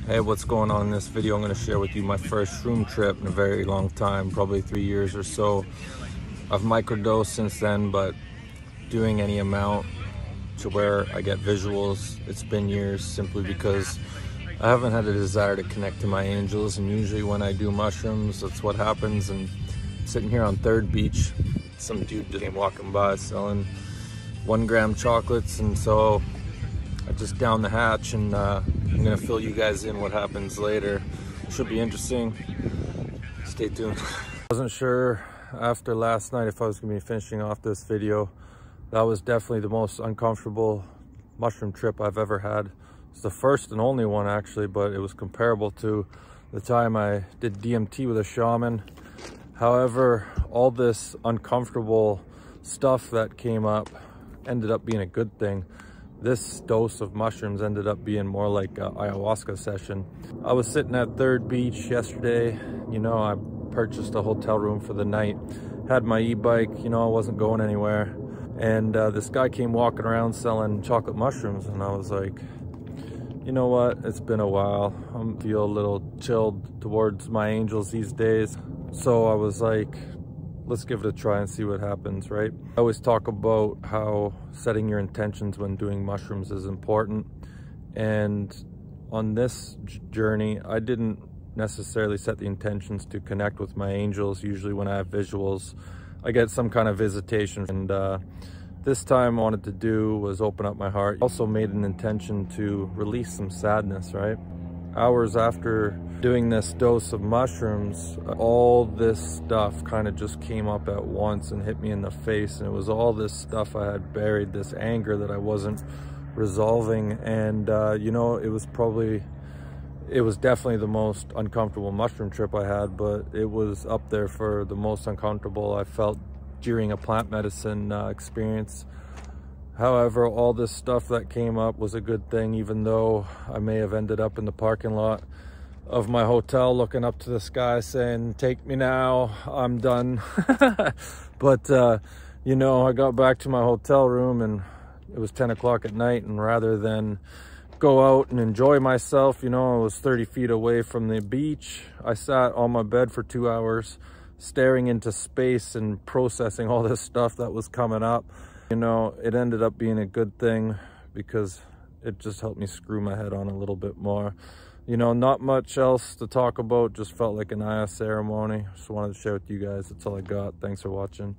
Hey, what's going on in this video? I'm going to share with you my first shroom trip in a very long time, probably 3 years or so. I've microdosed since then, but doing any amount to where I get visuals, it's been years, simply because I haven't had a desire to connect to my angels. And usually when I do mushrooms, that's what happens. And sitting here on 3rd Beach, some dude just came walking by selling 1 gram chocolates, and so I just downed the hatch, and I'm gonna fill you guys in what happens later. Should be interesting. Stay tuned. I wasn't sure after last night if I was gonna be finishing off this video. That was definitely the most uncomfortable mushroom trip I've ever had. It's the first and only one actually, but it was comparable to the time I did DMT with a shaman. However, all this uncomfortable stuff that came up ended up being a good thing. This dose of mushrooms ended up being more like an ayahuasca session. I was sitting at 3rd Beach yesterday. You know, I purchased a hotel room for the night. Had my e-bike, you know, I wasn't going anywhere. And this guy came walking around selling chocolate mushrooms, and I was like, you know what, it's been a while. I feel a little chilled towards my angels these days. So I was like, let's give it a try and see what happens, right? I always talk about how setting your intentions when doing mushrooms is important. And on this journey, I didn't necessarily set the intentions to connect with my angels. Usually when I have visuals, I get some kind of visitation. And this time I wanted to do was open up my heart. Also made an intention to release some sadness, right? Hours after doing this dose of mushrooms, all this stuff kind of just came up at once and hit me in the face. And it was all this stuff I had buried, this anger that I wasn't resolving. And you know, it was definitely the most uncomfortable mushroom trip I had, but it was up there for the most uncomfortable I felt during a plant medicine experience. However, all this stuff that came up was a good thing, even though I may have ended up in the parking lot of my hotel looking up to the sky saying, take me now, I'm done. But, you know, I got back to my hotel room and it was 10 o'clock at night, and rather than go out and enjoy myself, you know, I was 30 feet away from the beach. I sat on my bed for 2 hours staring into space and processing all this stuff that was coming up. You know, it ended up being a good thing because it just helped me screw my head on a little bit more. You know, not much else to talk about, just felt like an Aya ceremony. Just wanted to share with you guys. That's all I got. Thanks for watching.